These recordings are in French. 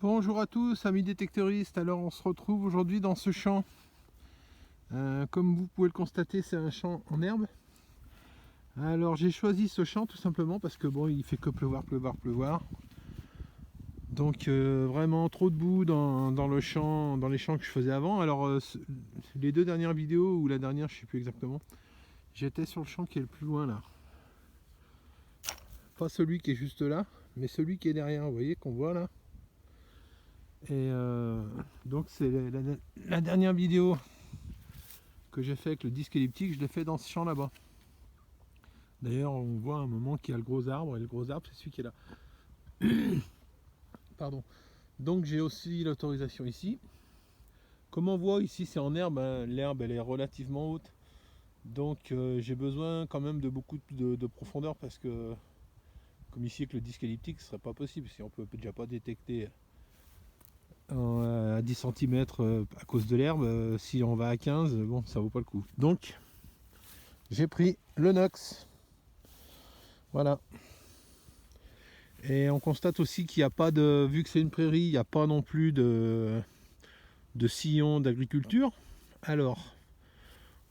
Bonjour à tous, amis détecteuristes. Alors on se retrouve aujourd'hui dans ce champ. Comme vous pouvez le constater, c'est un champ en herbe. Alors j'ai choisi ce champ tout simplement parce que bon, il fait que pleuvoir. Donc vraiment trop de boue dans le champ, dans les champs que je faisais avant. Alors les deux dernières vidéos ou la dernière, je sais plus exactement, j'étais sur le champ qui est le plus loin là. Pas celui qui est juste là, mais celui qui est derrière, vous voyez, qu'on voit là. Et donc c'est la dernière vidéo que j'ai fait avec le disque elliptique, je l'ai fait dans ce champ là-bas. D'ailleurs on voit un moment qu'il y a le gros arbre, et le gros arbre c'est celui qui est là. Pardon. Donc j'ai aussi l'autorisation ici. Comme on voit ici c'est en herbe, hein. L'herbe elle est relativement haute. Donc j'ai besoin quand même de beaucoup de profondeur parce que comme ici avec le disque elliptique ce serait pas possible si on peut déjà pas détecter à 10 cm à cause de l'herbe. Si on va à 15, bon ça vaut pas le coup. Donc j'ai pris le Nox. Voilà. Et on constate aussi qu'il n'y a pas de, vu que c'est une prairie, il n'y a pas non plus de sillon d'agriculture. Alors,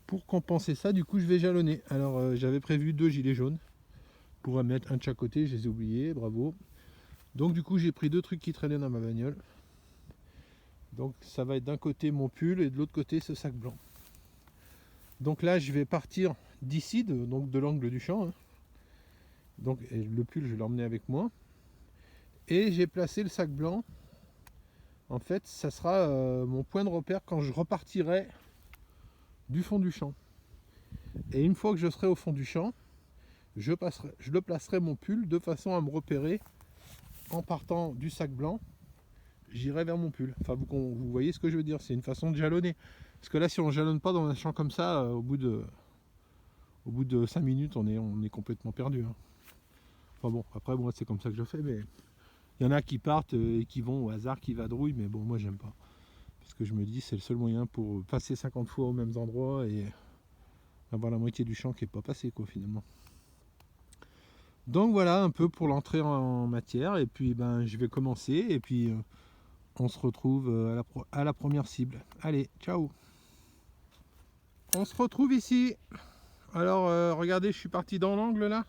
pour compenser ça, du coup, je vais jalonner. Alors, j'avais prévu 2 gilets jaunes pour en mettre un de chaque côté, je les ai oubliés, bravo. Donc, du coup, j'ai pris 2 trucs qui traînaient dans ma bagnole. Donc, ça va être d'un côté mon pull et de l'autre côté ce sac blanc. Donc là, je vais partir d'ici, donc de l'angle du champ. Hein. Donc, le pull, je vais l'emmener avec moi. Et j'ai placé le sac blanc. En fait, ça sera mon point de repère quand je repartirai du fond du champ. Et une fois que je serai au fond du champ, je le placerai mon pull de façon à me repérer en partant du sac blanc. J'irai vers mon pull. Enfin, vous voyez ce que je veux dire, c'est une façon de jalonner. Parce que là, si on ne jalonne pas dans un champ comme ça, au bout de 5 minutes, on est complètement perdu. Hein. Enfin bon, après, moi, c'est comme ça que je fais, mais il y en a qui partent et qui vont au hasard, qui vadrouillent, mais bon, moi, j'aime pas. Parce que je me dis c'est le seul moyen pour passer 50 fois aux mêmes endroits et avoir la moitié du champ qui n'est pas passé quoi finalement. Donc voilà un peu pour l'entrée en matière et puis ben je vais commencer et puis on se retrouve à la première cible. Allez, ciao. On se retrouve ici. Alors regardez, je suis parti dans l'angle là.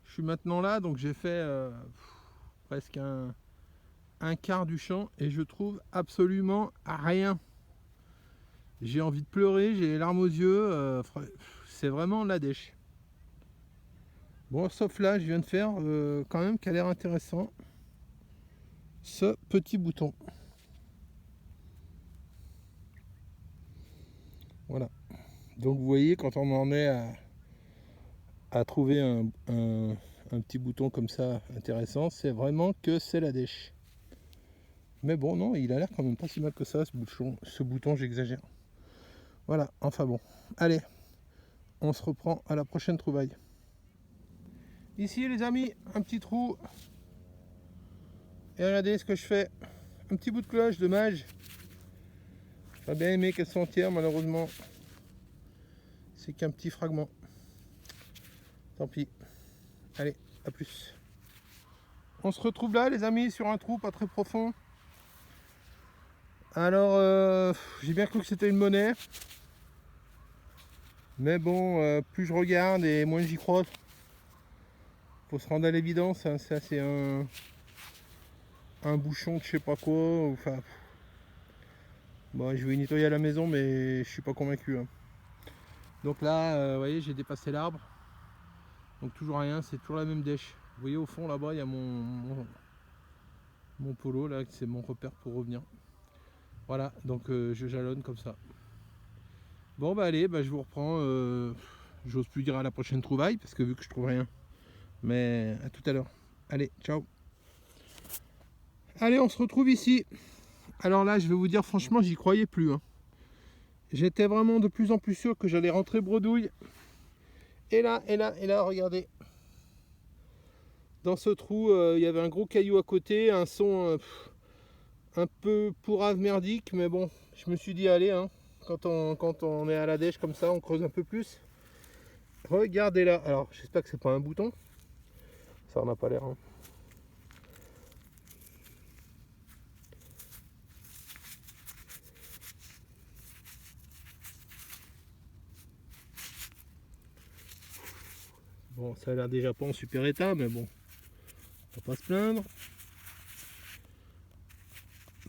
Je suis maintenant là, donc j'ai fait presque un quart du champ et je trouve absolument rien. J'ai envie de pleurer, j'ai les larmes aux yeux, c'est vraiment la dèche. Bon, sauf là, je viens de faire quand même qui a l'air intéressant. Ce petit bouton. Voilà. Donc vous voyez, quand on en est à trouver un petit bouton comme ça intéressant, c'est vraiment que c'est la dèche. Mais bon, non, il a l'air quand même pas si mal que ça, ce bouton, j'exagère. Voilà, enfin bon. Allez, on se reprend à la prochaine trouvaille. Ici les amis, un petit trou. Et regardez ce que je fais. Un petit bout de cloche de mage. J'aurais bien aimé qu'elle soit entière, malheureusement. C'est qu'un petit fragment. Tant pis. Allez, à plus. On se retrouve là les amis, sur un trou pas très profond. Alors, j'ai bien cru que c'était une monnaie. Mais bon, plus je regarde et moins j'y crois. Faut se rendre à l'évidence, hein, ça c'est un bouchon de je sais pas quoi. Enfin, bon, je vais nettoyer à la maison, mais je suis pas convaincu. Hein. Donc là, vous voyez, j'ai dépassé l'arbre. Donc toujours rien, c'est toujours la même dèche. Vous voyez au fond là-bas, il y a mon polo, là, c'est mon repère pour revenir. Voilà, donc je jalonne comme ça. Bon bah allez, bah, je vous reprends. J'ose plus dire à la prochaine trouvaille, parce que vu que je trouve rien. Mais à tout à l'heure. Allez, ciao. Allez, on se retrouve ici. Alors là, je vais vous dire franchement, j'y croyais plus. Hein. J'étais vraiment de plus en plus sûr que j'allais rentrer bredouille. Et là, regardez. Dans ce trou, il y avait un gros caillou à côté, un son un peu pourrave merdique, mais bon, je me suis dit allez, hein, quand on est à la dèche comme ça, on creuse un peu plus. Regardez là, alors j'espère que c'est pas un bouton, ça en a pas l'air. Hein. Bon, ça a l'air déjà pas en super état, mais bon, on va pas se plaindre.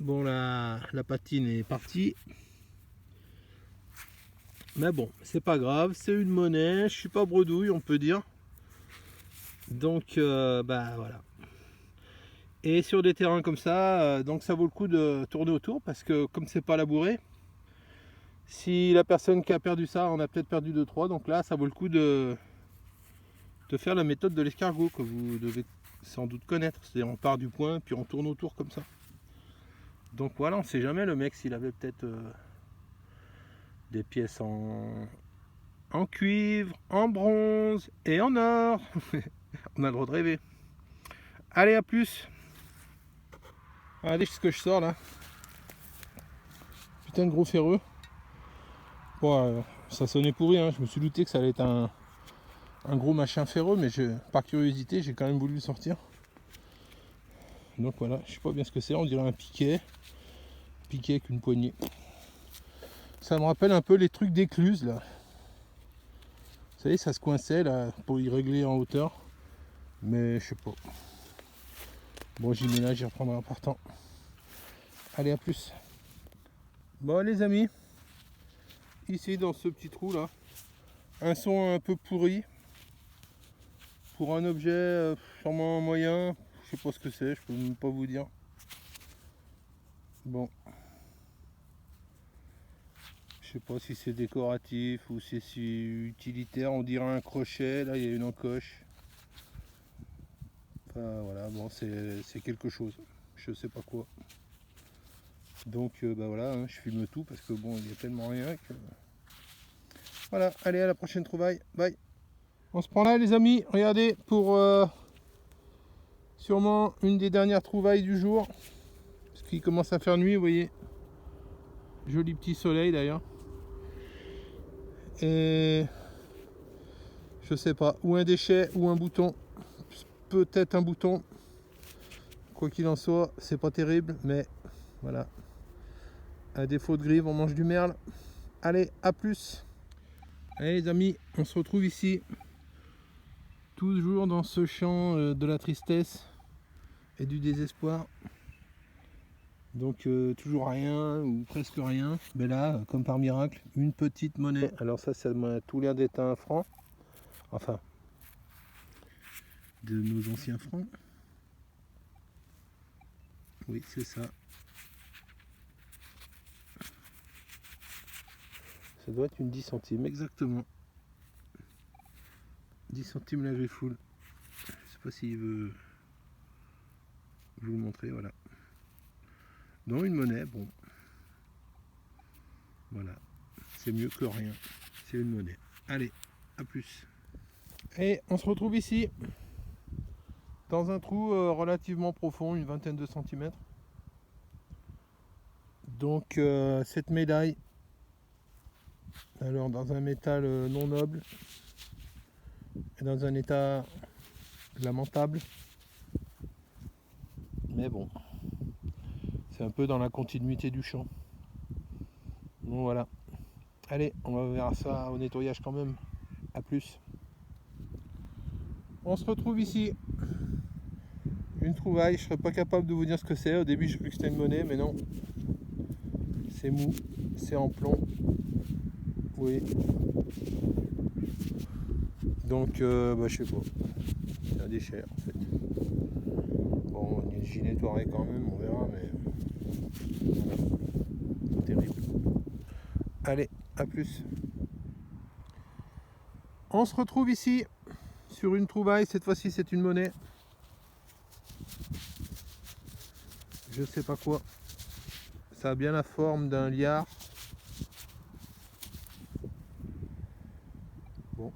Bon, la patine est partie. Mais bon, c'est pas grave, c'est une monnaie, je suis pas bredouille, on peut dire. Donc, bah voilà. Et sur des terrains comme ça, donc ça vaut le coup de tourner autour parce que comme c'est pas labouré, si la personne qui a perdu ça en a peut-être perdu 2-3, donc là ça vaut le coup de faire la méthode de l'escargot que vous devez sans doute connaître. C'est-à-dire on part du point puis on tourne autour comme ça. Donc voilà, on sait jamais le mec s'il avait peut-être des pièces en cuivre, en bronze et en or. On a le droit de rêver. Allez, à plus. Regardez ce que je sors là. Putain de gros ferreux. Bon, ça sonnait pourri, hein. Je me suis douté que ça allait être un gros machin ferreux, mais par curiosité, j'ai quand même voulu le sortir. Donc voilà, je sais pas bien ce que c'est, on dirait un piquet. Piquet avec une poignée. Ça me rappelle un peu les trucs d'écluse là. Vous savez, ça se coinçait là pour y régler en hauteur. Mais je sais pas. Bon, j'y mets là, j'y reprendrai en partant. Allez, à plus. Bon les amis, ici dans ce petit trou là, un son un peu pourri. Pour un objet sûrement moyen, je sais pas ce que c'est, je peux même pas vous dire. Bon. Je sais pas si c'est décoratif ou si c'est utilitaire, on dirait un crochet, là il y a une encoche. Enfin voilà, bon c'est quelque chose, je sais pas quoi. Donc bah voilà, hein, je filme tout parce que bon il y a tellement rien que... Voilà, allez à la prochaine trouvaille, bye. On se prend là les amis, regardez pour sûrement une des dernières trouvailles du jour. Parce qu'il commence à faire nuit, vous voyez. Joli petit soleil d'ailleurs. Et je sais pas, ou un déchet ou un bouton, peut-être un bouton, quoi qu'il en soit, c'est pas terrible, mais voilà, à défaut de grive on mange du merle. Allez, à plus. Allez les amis, on se retrouve ici, toujours dans ce champ de la tristesse et du désespoir. Donc toujours rien ou presque rien, mais là comme par miracle une petite monnaie. Alors ça m'a tout l'air d'être un franc, enfin de nos anciens francs. Oui c'est ça. Ça doit être une 10 centimes exactement. 10 centimes la griffoule. Je sais pas s'il veut vous le montrer, voilà. Non, une monnaie, bon. Voilà. C'est mieux que rien. C'est une monnaie. Allez, à plus. Et on se retrouve ici. Dans un trou relativement profond, une vingtaine de centimètres. Donc cette médaille, alors dans un métal non noble, et dans un état lamentable. Mais bon, c'est un peu dans la continuité du champ. Donc voilà. Allez, on va voir ça au nettoyage quand même. A plus. On se retrouve ici. Une trouvaille, je serais pas capable de vous dire ce que c'est. Au début, j'ai cru que c'était une monnaie, mais non. C'est mou, c'est en plomb. Oui. Donc, bah, je sais pas. C'est un déchet en fait. Bon, j'y nettoierai quand même, on verra, mais voilà. Terrible. Allez, à plus. On se retrouve ici sur une trouvaille. Cette fois-ci, c'est une monnaie. Je sais pas quoi. Ça a bien la forme d'un liard. Bon,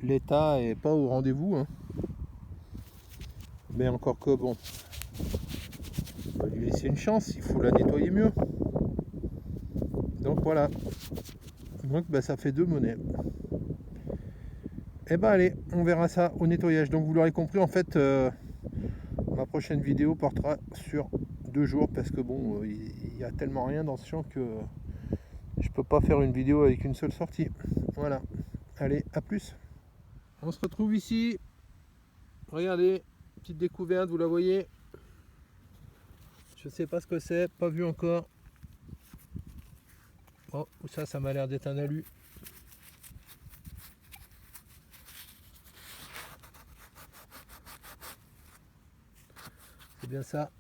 l'état est pas au rendez-vous, hein. Mais encore que bon, on va lui laisser une chance, il faut la nettoyer mieux. Donc voilà. Donc bah, ça fait 2 monnaies. Et bah allez, on verra ça au nettoyage. Donc vous l'aurez compris, en fait, ma prochaine vidéo portera sur 2 jours parce que bon, il y a tellement rien dans ce champ que je peux pas faire une vidéo avec une seule sortie. Voilà. Allez, à plus. on se retrouve ici. Regardez, petite découverte, vous la voyez. Je sais pas ce que c'est, pas vu encore. Oh, ça m'a l'air d'être un alu. C'est bien ça.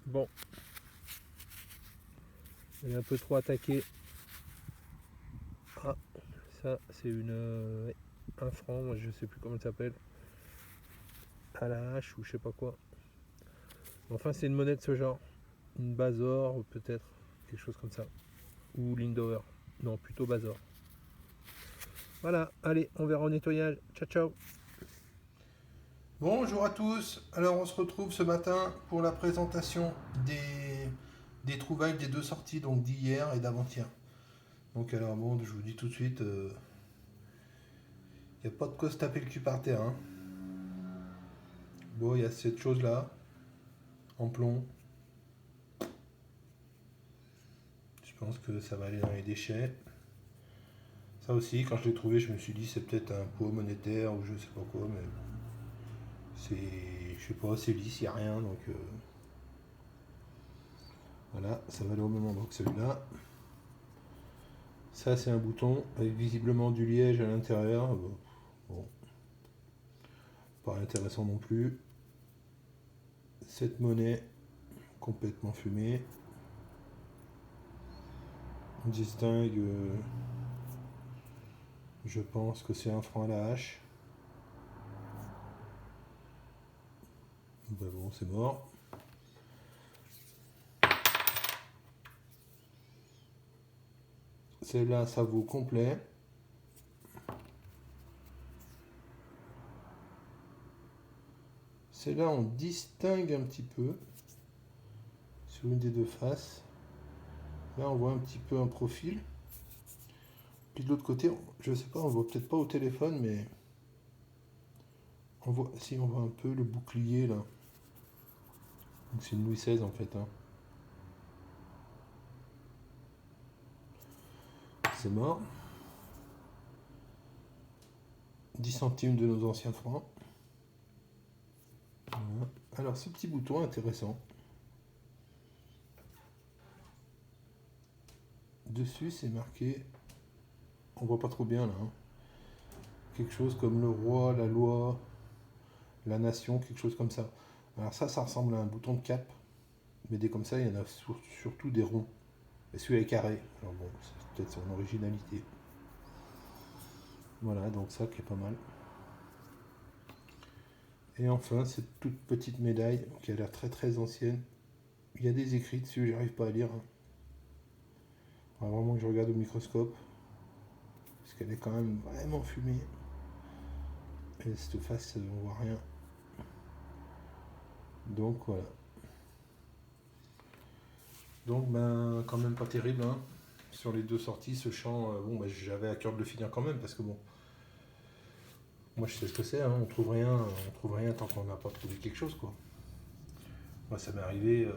Bon. Il est un peu trop attaqué. Ah, ça c'est un franc, moi je sais plus comment ça s'appelle. À la hache ou je sais pas quoi. Enfin c'est une monnaie de ce genre. Une Bazor peut-être, quelque chose comme ça. Ou Lindower. Non, plutôt Bazor. Voilà, allez, on verra au nettoyage. Ciao ciao. Bonjour à tous, alors on se retrouve ce matin pour la présentation des trouvailles des deux sorties, donc d'hier et d'avant-hier. Donc alors bon, je vous dis tout de suite, il n'y a pas de quoi se taper le cul par terre. Hein. Bon, il y a cette chose là, en plomb. Je pense que ça va aller dans les déchets. Ça aussi, quand je l'ai trouvé, je me suis dit c'est peut-être un pot monétaire ou je sais pas quoi, mais c'est, je sais pas, c'est lisse, il n'y a rien, donc voilà, ça va aller au même endroit que celui-là. Ça c'est un bouton avec visiblement du liège à l'intérieur. Bon, pas intéressant non plus. Cette monnaie complètement fumée. On distingue, je pense que c'est un franc à la hache. Ben bon, c'est mort. Celle-là, ça vaut complet. Celle-là, on distingue un petit peu sur une des deux faces. Là, on voit un petit peu un profil. Puis de l'autre côté, je sais pas, on voit peut-être pas au téléphone, mais on voit, si on voit un peu le bouclier là. Donc c'est une Louis XVI en fait. Hein. C'est mort. 10 centimes de nos anciens francs. Voilà. Alors ce petit bouton intéressant. Dessus c'est marqué, on voit pas trop bien là. Hein. Quelque chose comme le roi, la loi, la nation, quelque chose comme ça. Alors ça ressemble à un bouton de cap. Mais des comme ça, il y en a surtout des ronds. Et celui-là est carré. Alors bon, c'est peut-être son originalité. Voilà, donc ça qui est pas mal. Et enfin, cette toute petite médaille qui a l'air très très ancienne. Il y a des écrits dessus, j'arrive pas à lire. Hein. Il faudra vraiment que je regarde au microscope. Parce qu'elle est quand même vraiment fumée. Et cette face, on voit rien. Donc voilà. Donc ben quand même pas terrible. Hein. Sur les deux sorties, ce champ, bon ben, j'avais à cœur de le finir quand même parce que bon. Moi je sais ce que c'est, hein. On trouve rien tant qu'on n'a pas trouvé quelque chose quoi. Moi ça m'est arrivé,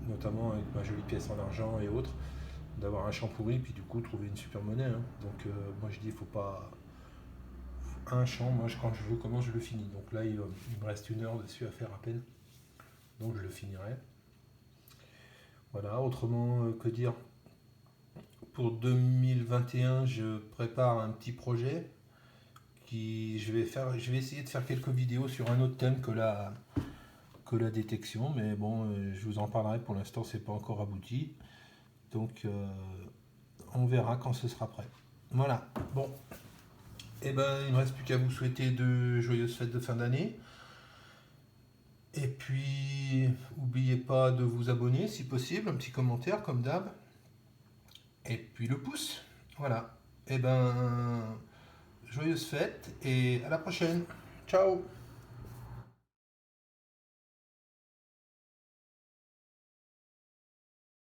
notamment avec ma jolie pièce en argent et autres, d'avoir un champ pourri puis du coup trouver une super monnaie. Hein. Donc moi je dis il faut pas. Un champ, moi quand je le commence je le finis. Donc là il me reste 1 heure dessus à faire à peine. Donc je le finirai. Voilà, autrement que dire. Pour 2021 je prépare un petit projet. Je vais essayer de faire quelques vidéos sur un autre thème que la détection, mais bon, je vous en parlerai. Pour l'instant, c'est pas encore abouti, donc on verra quand ce sera prêt. Voilà. Bon, et ben, il ne me reste plus qu'à vous souhaiter de joyeuses fêtes de fin d'année. Et puis, n'oubliez pas de vous abonner si possible, un petit commentaire comme d'hab. Et puis le pouce. Voilà. Et ben. Joyeuses fêtes et à la prochaine. Ciao.